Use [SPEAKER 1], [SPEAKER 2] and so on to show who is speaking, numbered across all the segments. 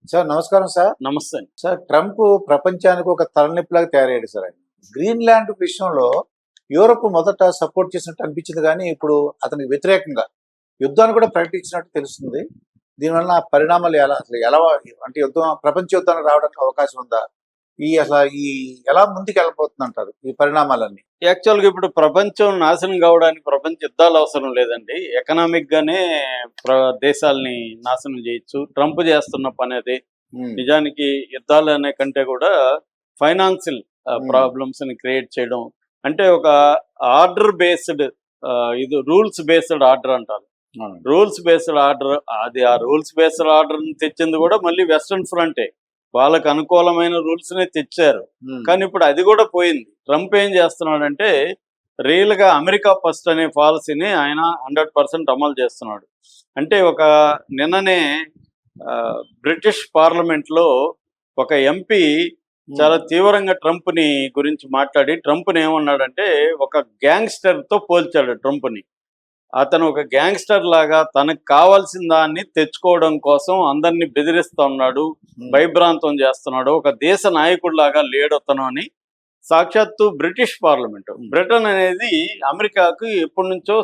[SPEAKER 1] Sir నమస్కారం sir.
[SPEAKER 2] నమస్తే అండి.
[SPEAKER 1] సార్ ట్రంప్ ప్రపంచానికి ఒక తలనొప్పిలాగా తయారయ్యాడు సార్ ఆయన. గ్రీన్‌లాండ్ విషయంలో యూరప్ మొదట సపోర్ట్ చేసినట్టు అనిపించింది గానీ, ఇప్పుడు అతనికి వ్యతిరేకంగా యుద్ధాన్ని కూడా ప్రకటించినట్టు తెలుస్తుంది. దీనివల్ల పరిణామాలు ఎలా అంటే ప్రపంచ యుద్ధానికి రావడానికి అవకాశం ఉందా? ఈ ఎలా ముందుకెళ్ళబోతుందంటారు ఈ పరిణామాలన్నీ?
[SPEAKER 2] యాక్చువల్‌గా ఇప్పుడు ప్రపంచం నాశనం కావడానికి ప్రపంచ యుద్ధాలు అవసరం లేదండి. ఎకనామిక్‌గానే ప్ర దేశాల్ని నాశనం చేయొచ్చు. ట్రంప్ చేస్తున్న పని అదే.
[SPEAKER 1] హ్మ్.
[SPEAKER 2] నిజానికి యుద్ధాలు అనే కంటే కూడా ఫైనాన్షియల్
[SPEAKER 1] హ్మ్.
[SPEAKER 2] ప్రాబ్లమ్స్‌ని క్రియేట్ చేయడం. అంటే ఒక ఆర్డర్ బేస్డ్ ఇది రూల్స్ బేస్డ్ ఆర్డర్ అంటారు.
[SPEAKER 1] అవునండి.
[SPEAKER 2] రూల్స్ బేస్డ్ ఆర్డర్ అది ఆ రూల్స్ బేస్డ్ ఆర్డర్‌ని తెచ్చింది కూడా మళ్ళీ వెస్టర్న్ ఫ్రంటే. వాళ్ళకి అనుకూలమైన రూల్స్‌నే తెచ్చారు.
[SPEAKER 1] హ్మ్.
[SPEAKER 2] కానీ ఇప్పుడు అది కూడా పోయింది. ట్రంప్ ఏం చేస్తున్నాడంటే రియల్‌గా అమెరికా ఫస్ట్ అనే పాలసీని ఆయన 100% అమలు చేస్తున్నాడు. అంటే నిన్ననే బ్రిటిష్ పార్లమెంట్‌లో ఒక ఎంపీ
[SPEAKER 1] హ్మ్.
[SPEAKER 2] చాలా తీవ్రంగా ట్రంప్‌ని గురించి మాట్లాడి ట్రంప్‌ని ఏమన్నాడంటే ఒక గ్యాంగ్‌స్టర్‌తో పోల్చాడు ట్రంప్‌ని. అతను ఒక గ్యాంగ్‌స్టర్ లాగా తనకు కావాల్సిన దాన్ని తెచ్చుకోవడం కోసం అందరిని బెదిరిస్తా ఉన్నాడు.
[SPEAKER 1] హ్మ్.
[SPEAKER 2] భయభ్రాంతం చేస్తున్నాడు. ఒక దేశ నాయకుడిలాగా లేడతను అని సాక్షాత్తు బ్రిటిష్ పార్లమెంటు.
[SPEAKER 1] హ్మ్.
[SPEAKER 2] బ్రిటన్ అనేది అమెరికాకు ఎప్పటినుంచో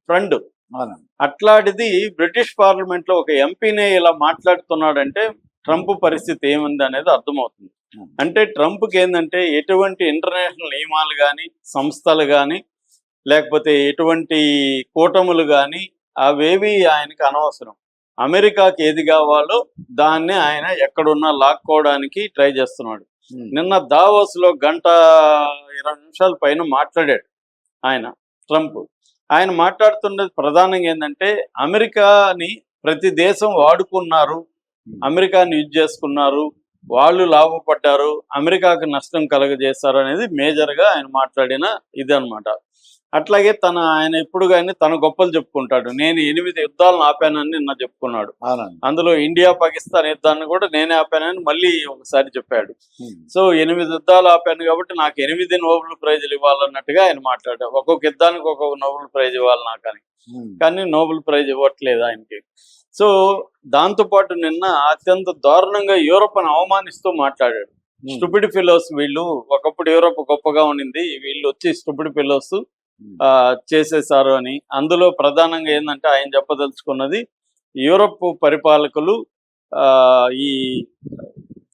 [SPEAKER 2] ఫ్రెండ్.
[SPEAKER 1] అవునండి.
[SPEAKER 2] అట్లాంటిది బ్రిటిష్ పార్లమెంట్‌లో ఒక ఎంపీనే ఇలా మాట్లాడుతున్నాడంటే ట్రంప్ పరిస్థితి ఏముందనేది అర్థమవుతుంది.
[SPEAKER 1] హ్మ్.
[SPEAKER 2] అంటే ట్రంప్‌కేందంటే ఎటువంటి ఇంటర్నేషనల్ నియమాలు గాని, సంస్థలు గాని లేకపోతే ఎటువంటి కూటములు గాని అవేవి ఆయనకి అనవసరం. అమెరికాకి ఏది కావాలో దాన్ని ఆయన ఎక్కడున్నా లాక్కోవడానికి ట్రై చేస్తున్నాడు.
[SPEAKER 1] హ్మ్.
[SPEAKER 2] నిన్న దావోస్‌లో గంట 20 నిమిషాల పైన మాట్లాడాడు ఆయన ట్రంప్. ఆయన మాట్లాడుతున్నది ప్రధానంగా ఏందంటే అమెరికాని ప్రతి దేశం వాడుకున్నారు.
[SPEAKER 1] హ్మ్.
[SPEAKER 2] అమెరికాని యూజ్ చేసుకున్నారు. వాళ్ళు లాభపడ్డారు. అమెరికాకి నష్టం కలుగజేశారు అనేది మేజర్‌గా ఆయన మాట్లాడిన ఇదనమాట. అట్లాగే ఆయన ఎప్పుడు గాని తన గొప్పలు చెప్పుకుంటాడు. నేను 8 యుద్ధాలను ఆపానని నిన్న చెప్పుకున్నాడు.
[SPEAKER 1] అవునండి.
[SPEAKER 2] అందులో ఇండియా, పాకిస్తాన్ యుద్ధాన్ని కూడా నేనే ఆపానని మళ్ళీ ఒకసారి చెప్పాడు.
[SPEAKER 1] హ్మ్.
[SPEAKER 2] సో 8 యుద్ధాలు ఆపాను కాబట్టి నాకు 8 నోబెల్ ప్రైజ్‌లు ఇవ్వాలన్నట్టుగా ఆయన మాట్లాడారు. ఒక్కొక్క యుద్ధానికి ఒక్కొక్క నోబెల్ ప్రైజ్ ఇవ్వాలి నాకని.
[SPEAKER 1] హ్మ్.
[SPEAKER 2] కానీ నోబెల్ ప్రైజ్ ఇవ్వట్లేదు ఆయనకి. సో దాంతో పాటు నిన్న అత్యంత దారుణంగా యూరోప్‌ని అవమానిస్తూ మాట్లాడాడు.
[SPEAKER 1] హ్మ్.
[SPEAKER 2] స్టూపిడ్ ఫెలోస్ వీళ్ళు. ఒకప్పుడు యూరోప్ గొప్పగా ఉండింది. వీళ్ళొచ్చి స్టూపిడ్ ఫెలోస్
[SPEAKER 1] హ్మ్.
[SPEAKER 2] చేసేశారు అని. అందులో ప్రధానంగా ఏందంటే ఆయన చెప్పదలుచుకున్నది యూరప్ పరిపాలకులు ఈ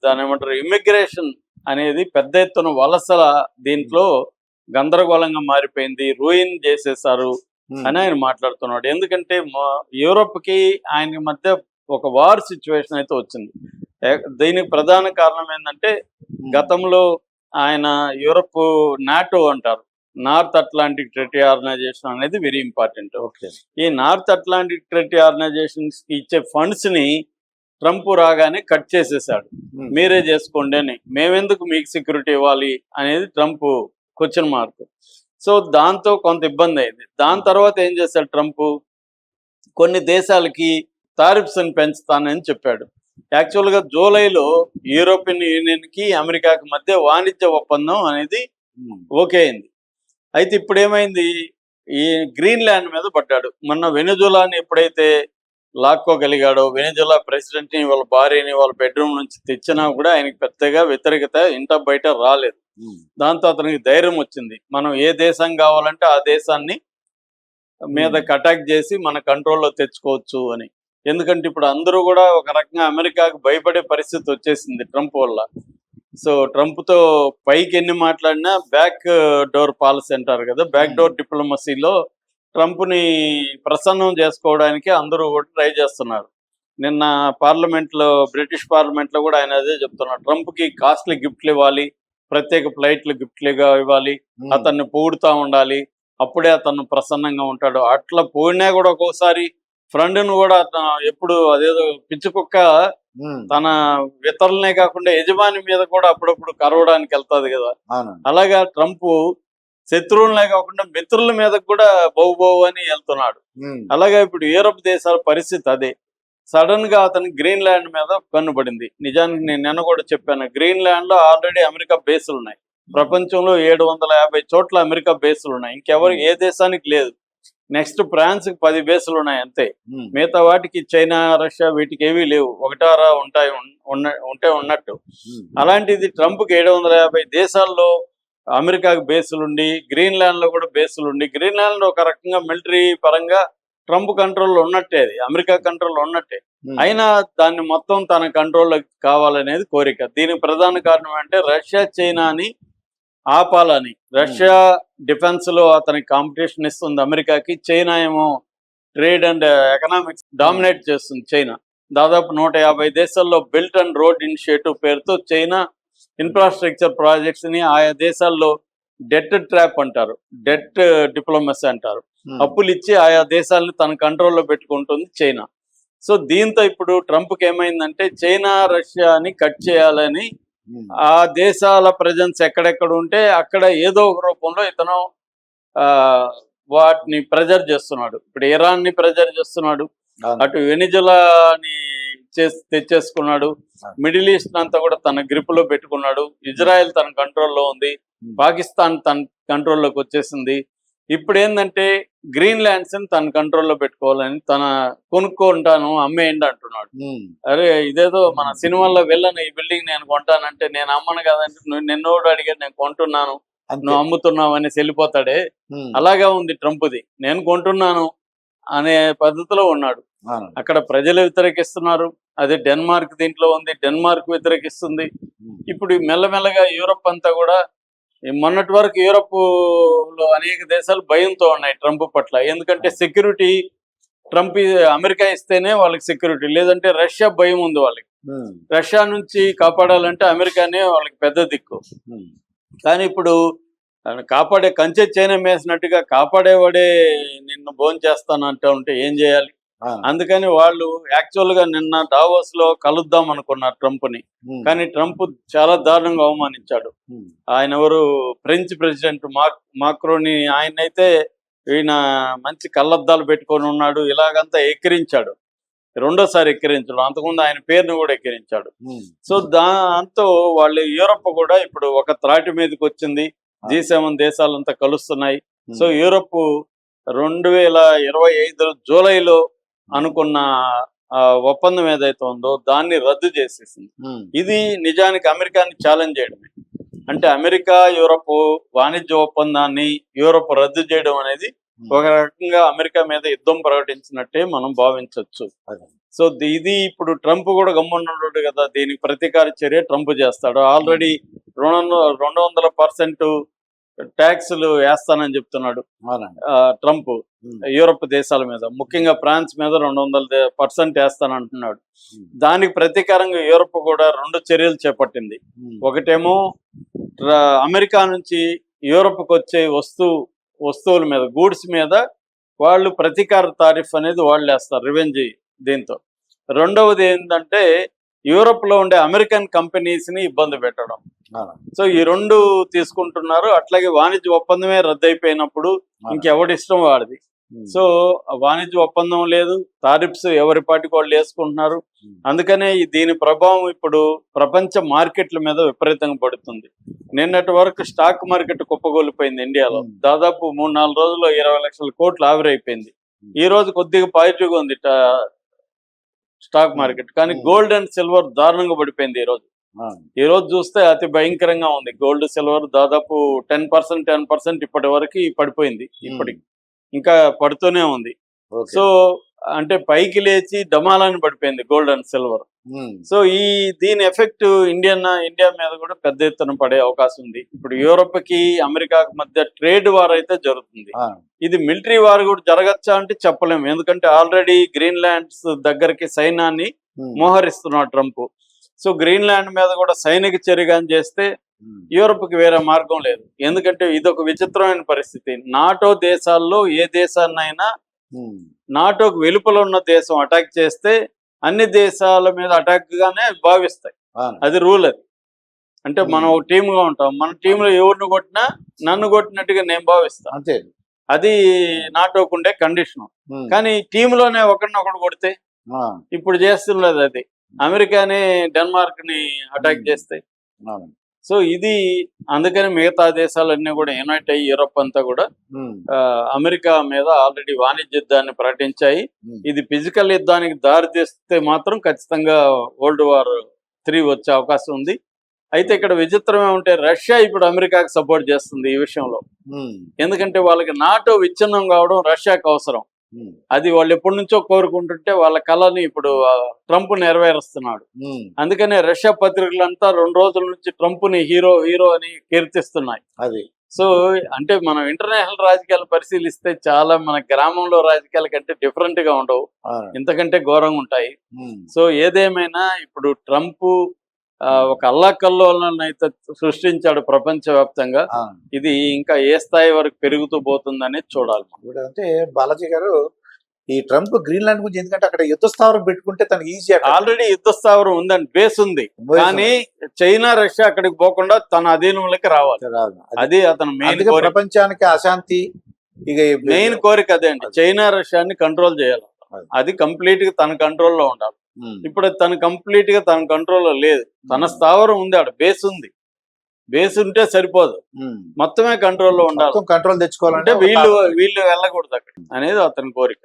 [SPEAKER 2] దాన్నేమంటారు ఇమ్మిగ్రేషన్ అనేది పెద్ద ఎత్తున వలసల
[SPEAKER 1] హ్మ్.
[SPEAKER 2] దీంట్లో గందరగోళంగా మారిపోయింది. రూయిన్ చేసేశారు
[SPEAKER 1] హ్మ్.
[SPEAKER 2] అని ఆయన మాట్లాడుతున్నాడు. ఎందుకంటే యూరోప్‌కి ఆయనకి మధ్య ఒక వార్ సిట్యుయేషన్ అయితే వచ్చింది. దీనికి ప్రధాన కారణం ఏందంటే
[SPEAKER 1] హ్మ్.
[SPEAKER 2] గతంలో ఆయన యూరప్ నాటో అంటారు. నార్త్ అట్లాంటిక్ ట్రీటీ ఆర్గనైజేషన్ అనేది వెరీ ఇంపార్టెంట్.
[SPEAKER 1] ఓకే.
[SPEAKER 2] ఈ నార్త్ అట్లాంటిక్ ట్రీటీ ఆర్గనైజేషన్స్‌కి ఇచ్చే ఫండ్స్‌ని ట్రంప్ రాగానే కట్ చేసేసాడు.
[SPEAKER 1] హ్మ్.
[SPEAKER 2] మీరే చేసుకోండి అని. మేమెందుకు మీకు సెక్యూరిటీ ఇవ్వాలి అనేది ట్రంప్ క్వెషన్ మార్క్. సో దాంతో కొంత ఇబ్బందయింది. దాని
[SPEAKER 1] హ్మ్.
[SPEAKER 2] తర్వాత ఏం చేశాడు ట్రంప్ కొన్ని దేశాలకి టారిఫ్స్‌ని పెంచుతానని చెప్పాడు. యాక్చువల్‌గా జూలైలో యూరోపియన్ యూనియన్‌కి, అమెరికాకి మధ్య వాణిజ్య ఒప్పందం అనేది
[SPEAKER 1] హ్మ్.
[SPEAKER 2] ఓకే అయింది. అయితే ఇప్పుడేమైంది, ఈ గ్రీన్‌లాండ్ మీద పడ్డాడు. మొన్న వెనెజులాని ఎప్పుడైతే లాక్కోగలిగాడో, వెనెజులా ప్రెసిడెంట్‌ని, వాళ్ళ భార్యని వాళ్ళ బెడ్‌రూమ్ నుంచి తెచ్చినా కూడా ఆయనకి పెద్దగా వ్యతిరేకత ఇంట బయట రాలేదు.
[SPEAKER 1] హ్మ్.
[SPEAKER 2] దాంతో అతనికి ధైర్యం వచ్చింది. మనం ఏ దేశం కావాలంటే ఆ దేశాన్ని
[SPEAKER 1] హ్మ్.
[SPEAKER 2] మీదకి అటాక్ చేసి మన కంట్రోల్‌లో తెచ్చుకోవచ్చు అని. ఎందుకంటే ఇప్పుడు అందరూ కూడా ఒక రకంగా అమెరికాకు భయపడే పరిస్థితి వచ్చేసింది ట్రంప్ వల్ల. సో ట్రంప్‌తో పైకి ఎన్ని మాట్లాడినా బ్యాక్ డోర్ పాలసీ అంటారు కదా! బ్యాక్
[SPEAKER 1] హ్మ్.
[SPEAKER 2] డోర్ డిప్లొమసీలో ట్రంప్‌ని ప్రసన్నం చేసుకోవడానికి అందరూ కూడా ట్రై చేస్తున్నారు. నిన్న బ్రిటిష్ పార్లమెంట్‌లో కూడా ఆయన అదే చెప్తున్నాడు. ట్రంప్‌కి కాస్ట్‌లీ గిఫ్ట్‌లు ఇవ్వాలి. ప్రత్యేక ఫ్లైట్‌లు గిఫ్ట్‌లుగా ఇవ్వాలి.
[SPEAKER 1] హ్మ్.
[SPEAKER 2] అతన్ని పొగుడుతా ఉండాలి. అప్పుడే అతను ప్రసన్నంగా ఉంటాడు. అట్లా పోయినా కూడా ఒక్కోసారి ఫ్రెండ్‌ని కూడా ఎప్పుడు అదేదో పిచ్చి కుక్క
[SPEAKER 1] హ్మ్.
[SPEAKER 2] తన ఇతరులనే కాకుండా యజమాని మీద కూడా అప్పుడప్పుడు కరవడానికి వెళ్తాది కదా!
[SPEAKER 1] అవునండి.
[SPEAKER 2] అలాగా ట్రంప్ శత్రువులనే కాకుండా మిత్రుల మీదకి కూడా బౌ బౌ అని వెళ్తున్నాడు.
[SPEAKER 1] హ్మ్.
[SPEAKER 2] అలాగే ఇప్పుడు యూరప్ దేశాల పరిస్థితి అదే. సడెన్‌గా అతనికి గ్రీన్‌లాండ్ మీద కన్నుపడింది. నిజానికి నేను నిన్న కూడా చెప్పాను. గ్రీన్‌లాండ్‌లో ఆల్రెడీ అమెరికా బేసులున్నాయి. ప్రపంచంలో 750 చోట్ల అమెరికా బేసులున్నాయి. ఇంకెవరు
[SPEAKER 1] హ్మ్.
[SPEAKER 2] ఏ దేశానికి లేదు. నెక్స్ట్ ఫ్రాన్స్ కి 10 బేస్లు ఉన్నాయి అంతే.
[SPEAKER 1] ఉమ్,
[SPEAKER 2] మిగతా వాటికి చైనా, రష్యా వీటికి ఏవీ లేవు. ఒకటారా ఉంటాయి ఉంటే ఉన్నట్టు.
[SPEAKER 1] ఉమ్,
[SPEAKER 2] అలాంటిది ట్రంప్కి 750 దేశాల్లో అమెరికాకు బేసులుండి, గ్రీన్లాండ్ లో కూడా బేసులుండి, గ్రీన్లాండ్ ఒక రకంగా మిలిటరీ పరంగా ట్రంప్ కంట్రోల్లో ఉన్నట్టే, అది అమెరికా కంట్రోల్లో ఉన్నట్టే.
[SPEAKER 1] ఉమ్,
[SPEAKER 2] అయినా దాన్ని మొత్తం తన కంట్రోల్లో కావాలనేది కోరిక. దీనికి ప్రధాన కారణం అంటే రష్యా చైనాని ఆపాలని. రష్యా డిఫెన్స్ లో అతనికి కాంపిటీషన్ ఇస్తుంది అమెరికాకి, చైనా ఏమో ట్రేడ్ అండ్ ఎకనామిక్స్ డామినేట్ చేస్తుంది. చైనా దాదాపు 150 దేశాల్లో బెల్ట్ అండ్ రోడ్ ఇనిషియేటివ్ పేరుతో చైనా ఇన్ఫ్రాస్ట్రక్చర్ ప్రాజెక్ట్స్ ని ఆయా దేశాల్లో డెట్ ట్రాప్ అంటారు, డెట్ డిప్లొమసీ అంటారు,
[SPEAKER 1] ఉమ్,
[SPEAKER 2] అప్పులు ఇచ్చి ఆయా దేశాలను తన కంట్రోల్లో పెట్టుకుంటుంది చైనా. సో దీంతో ఇప్పుడు ట్రంప్కి ఏమైందంటే చైనా రష్యాని కట్ చేయాలని
[SPEAKER 1] ఉమ్,
[SPEAKER 2] ఆ దేశాల ప్రజెన్స్ ఎక్కడెక్కడ ఉంటే అక్కడ ఏదో ఒక రూపంలో ఇతను ఆ వాటిని ప్రెజర్ చేస్తున్నాడు. ఇప్పుడు ఇరాన్ ని ప్రెజర్ చేస్తున్నాడు,
[SPEAKER 1] అవును.
[SPEAKER 2] అటు వెనిజులాని తెచ్చేసుకున్నాడు, మిడిల్ ఈస్ట్ అంతా కూడా తన గ్రిప్ లో పెట్టుకున్నాడు, ఇజ్రాయెల్ తన కంట్రోల్లో ఉంది, పాకిస్తాన్ తన కంట్రోల్లోకి వచ్చేసింది. ఇప్పుడు ఏంటంటే గ్రీన్ ల్యాండ్స్ ని తన కంట్రోల్లో పెట్టుకోవాలని తన కొనుక్కుంటాను అమ్మేయండి అంటున్నాడు.
[SPEAKER 1] ఉమ్,
[SPEAKER 2] అరే ఇదేదో మన సినిమాల్లో వెళ్ళను, ఈ బిల్డింగ్ నేను కొంటానంటే నేను అమ్మను కదంటే నువ్వు నిన్నోడు అడిగాడు నేను కొంటున్నాను,
[SPEAKER 1] అంతే.
[SPEAKER 2] నువ్వు అమ్ముతున్నావు అనేసి వెళ్ళిపోతాడే.
[SPEAKER 1] ఉమ్,
[SPEAKER 2] అలాగా ఉంది ట్రంప్ది, నేను కొంటున్నాను అనే పద్ధతిలో ఉన్నాడు.
[SPEAKER 1] అవును.
[SPEAKER 2] అక్కడ ప్రజలు వ్యతిరేకిస్తున్నారు, అదే డెన్మార్క్ దీంట్లో ఉంది, డెన్మార్క్ వ్యతిరేకిస్తుంది.
[SPEAKER 1] ఉమ్,
[SPEAKER 2] ఇప్పుడు ఈ మెల్లమెల్లగా యూరప్ అంతా కూడా, ఈ మొన్నటి వరకు యూరప్ లో అనేక దేశాలు భయంతో ఉన్నాయి ట్రంప్ పట్ల. ఎందుకంటే సెక్యూరిటీ ట్రంప్ అమెరికా ఇస్తేనే వాళ్ళకి సెక్యూరిటీ, లేదంటే రష్యా భయం ఉంది వాళ్ళకి.
[SPEAKER 1] ఉమ్,
[SPEAKER 2] రష్యా నుంచి కాపాడాలంటే అమెరికానే వాళ్ళకి పెద్ద దిక్కు.
[SPEAKER 1] ఉమ్,
[SPEAKER 2] కానీ ఇప్పుడు కాపాడే కంచె చైనా వేసినట్టుగా కాపాడేవాడే నిన్ను భోజనం చేస్తానంటూ ఉంటే ఏం చేయాలి?
[SPEAKER 1] అవును.
[SPEAKER 2] అందుకని వాళ్ళు యాక్చువల్ గా నిన్న డావోస్ లో కలుద్దాం అనుకున్నారు ట్రంప్ ని,
[SPEAKER 1] ఉమ్,
[SPEAKER 2] కానీ ట్రంప్ చాలా దారుణంగా అవమానించాడు.
[SPEAKER 1] ఉమ్,
[SPEAKER 2] ఆయన ఎవరు, ఫ్రెంచ్ ప్రెసిడెంట్ మాక్రోని, ఆయనైతే ఈయన మంచి కళ్ళద్దాలు పెట్టుకొని ఉన్నాడు, ఇలాగంతా ఎక్కిరించాడు. రెండోసారి ఎక్కిరించాడు, అంతకుముందు ఆయన పేరుని కూడా ఎక్కిరించాడు.
[SPEAKER 1] ఉమ్,
[SPEAKER 2] సో దాంతో వాళ్ళు యూరప్ కూడా ఇప్పుడు ఒక త్రాటి మీదకి వచ్చింది, G7 దేశాలంతా కలుస్తున్నాయి. సో యూరప్ 2025 జూలైలో అనుకున్న ఒప్పందం ఏదైతే ఉందో దాన్ని రద్దు చేసేసింది.
[SPEAKER 1] ఉమ్,
[SPEAKER 2] ఇది నిజానికి అమెరికాని ఛాలెంజ్ చేయడమే. అంటే అమెరికా యూరప్ వాణిజ్య ఒప్పందాన్ని యూరప్ రద్దు చేయడం అనేది ఒక రకంగా అమెరికా మీద యుద్ధం ప్రకటించినట్టే మనం భావించవచ్చు.
[SPEAKER 1] అదే.
[SPEAKER 2] సో ఇది ఇప్పుడు ట్రంప్ కూడా గమ్మున్నాడు కదా, దీనికి ప్రతీకార చర్య ట్రంప్ చేస్తాడు. ఆల్రెడీ 200% ట్యాక్సులు వేస్తానని చెప్తున్నాడు
[SPEAKER 1] అవునండి.
[SPEAKER 2] ట్రంప్
[SPEAKER 1] ఉమ్,
[SPEAKER 2] యూరప్ దేశాల మీద, ముఖ్యంగా ఫ్రాన్స్ మీద 200% వేస్తానంటున్నాడు.
[SPEAKER 1] ఉమ్,
[SPEAKER 2] దానికి ప్రతీకారంగా యూరప్ కూడా 2 చర్యలు చేపట్టింది.
[SPEAKER 1] ఉమ్,
[SPEAKER 2] ఒకటేమో అమెరికా నుంచి యూరప్కి వచ్చే వస్తువుల మీద, గూడ్స్ మీద వాళ్ళు ప్రతీకార తారిఫ్ అనేది వాళ్ళు వేస్తారు, రివెంజ్. దీంతో రెండవది ఏంటంటే యూరప్ లో ఉండే అమెరికన్ కంపెనీస్ ని ఇబ్బంది పెట్టడం.
[SPEAKER 1] అవును.
[SPEAKER 2] సో ఈ 2 తీసుకుంటున్నారు. అట్లాగే వాణిజ్య ఒప్పందమే రద్దయిపోయినప్పుడు ఇంకెవడిష్టం వాడిది.
[SPEAKER 1] ఉమ్,
[SPEAKER 2] సో వాణిజ్య ఒప్పందం లేదు, తారిఫ్స్ ఎవరి పాటికి వాళ్ళు వేసుకుంటున్నారు. అందుకనే దీని ప్రభావం ఇప్పుడు ప్రపంచ మార్కెట్ల మీద విపరీతంగా పడుతుంది. నిన్నటి వరకు స్టాక్ మార్కెట్ కుప్పగొలిపోయింది ఇండియాలో. దాదాపు 3-4 రోజుల్లో 20 లక్షల కోట్లు ఆవిరైపోయింది. ఈ రోజు కొద్దిగా పాజిటివ్గా ఉంది స్టాక్ మార్కెట్, కానీ గోల్డ్ అండ్ సిల్వర్ దారుణంగా పడిపోయింది ఈ రోజు.
[SPEAKER 1] అవును.
[SPEAKER 2] ఈ రోజు చూస్తే అతి భయంకరంగా ఉంది. గోల్డ్ సిల్వర్ దాదాపు 10% ఇప్పటి వరకు పడిపోయింది. ఇప్పటికి ఇంకా పడుతూనే ఉంది.
[SPEAKER 1] ఓకే.
[SPEAKER 2] సో అంటే పైకి లేచి డమాలని పడిపోయింది gold and silver.
[SPEAKER 1] Um,
[SPEAKER 2] so దీని ఎఫెక్ట్ ఇండియా మీద కూడా పెద్ద ఎత్తున పడే అవకాశం ఉంది. ఇప్పుడు యూరోప్ కి అమెరికాకి మధ్య ట్రేడ్ వార్ అయితే జరుగుతుంది.
[SPEAKER 1] అవును.
[SPEAKER 2] ఇది మిలిటరీ వార్ కూడా జరగచ్చా అంటే చెప్పలేము. ఎందుకంటే ఆల్రెడీ గ్రీన్లాండ్స్ దగ్గరికి సైన్యాన్ని
[SPEAKER 1] ఉమ్,
[SPEAKER 2] మోహరిస్తున్నాడు ట్రంప్. సో గ్రీన్లాండ్ మీద కూడా సైనిక చర్యగా చేస్తే
[SPEAKER 1] ఉమ్,
[SPEAKER 2] యూరోప్ కి వేరే మార్గం లేదు. ఎందుకంటే ఇది ఒక విచిత్రమైన పరిస్థితి. నాటో దేశాల్లో ఏ దేశాన్నైనా
[SPEAKER 1] ఉమ్,
[SPEAKER 2] నాటోకు వెలుపల ఉన్న దేశం అటాక్ చేస్తే అన్ని దేశాల మీద అటాక్ గానే భావిస్తాయి.
[SPEAKER 1] అవును.
[SPEAKER 2] అది రూల్. అది అంటే మనం ఒక టీమ్ గా ఉంటాం, మన టీంలో ఎవరిని కొట్టినా నన్ను కొట్టినట్టుగా నేను భావిస్తాను.
[SPEAKER 1] అంతే.
[SPEAKER 2] అది నాటోకు ఉండే కండిషన్.
[SPEAKER 1] ఉమ్,
[SPEAKER 2] కానీ టీంలోనే ఒకరినొకడు కొడితే
[SPEAKER 1] ఆ,
[SPEAKER 2] ఇప్పుడు చేస్తున్నది అది. అమెరికాని డెన్మార్క్ ని అటాక్ చేస్తే
[SPEAKER 1] అవును.
[SPEAKER 2] సో ఇది అందుకని మిగతా దేశాలన్నీ కూడా యునైట్ అయ్యి యూరోప్ అంతా కూడా అమెరికా మీద ఆల్రెడీ వాణిజ్య యుద్ధాన్ని ప్రకటించాయి. ఇది ఫిజికల్ యుద్ధానికి దారి తీస్తే మాత్రం ఖచ్చితంగా వరల్డ్ వార్ 3 వచ్చే అవకాశం ఉంది. అయితే ఇక్కడ విచిత్రం ఏమంటే రష్యా ఇప్పుడు అమెరికాకి సపోర్ట్ చేస్తుంది ఈ విషయంలో. ఎందుకంటే వాళ్ళకి నాటో విచ్ఛిన్నం కావడం రష్యాకి అవసరం. అది వాళ్ళు ఎప్పటి నుంచో కోరుకుంటుంటే వాళ్ళ కళని ఇప్పుడు ట్రంప్ నెరవేరుస్తున్నాడు. అందుకనే రష్యా పత్రికలంతా 2 రోజుల నుంచి ట్రంప్ ని హీరో అని కీర్తిస్తున్నాయి.
[SPEAKER 1] అది
[SPEAKER 2] సో అంటే మనం ఇంటర్నేషనల్ రాజకీయాలు పరిశీలిస్తే చాలా మన గ్రామంలో రాజకీయాల కంటే డిఫరెంట్ గా ఉండవు, ఇంతకంటే ఘోరంగా ఉంటాయి. సో ఏదేమైనా ఇప్పుడు ట్రంప్ ఒక అల్లాకల్లోలను అయితే సృష్టించాడు ప్రపంచవ్యాప్తంగా. ఇది ఇంకా ఏ స్థాయి వరకు పెరుగుతూ పోతుందనేది చూడాలి.
[SPEAKER 1] ఇప్పుడు అంటే బాలాజీ గారు ఈ ట్రంప్ గ్రీన్లాండ్ గురించి, ఎందుకంటే అక్కడ యుద్ధ స్థావరం పెట్టుకుంటే తనకి ఈజీ.
[SPEAKER 2] ఆల్రెడీ యుద్ధ స్థావరం ఉందండి, బేస్ ఉంది. కానీ చైనా రష్యా అక్కడికి పోకుండా తన అధీనంలోకి రావాలి. అది అతను మెయిన్
[SPEAKER 1] ప్రపంచానికి అశాంతి ఇక
[SPEAKER 2] మెయిన్ కోరిక అదే అండి. చైనా రష్యాని కంట్రోల్ చేయాలి. అది కంప్లీట్ గా తన కంట్రోల్లో ఉండాలి. ఇప్పుడు తను కంప్లీట్ గా తన కంట్రోల్లో లేదు. తన స్థావరం ఉంది, ఆడ బేస్ ఉంది. బేస్ ఉంటే సరిపోదు, మొత్తమే కంట్రోల్లో ఉండాలి.
[SPEAKER 1] కంట్రోల్ తెచ్చుకోవాలంటే
[SPEAKER 2] వీళ్ళు వెళ్ళకూడదు అక్కడ అనేది అతని కోరిక.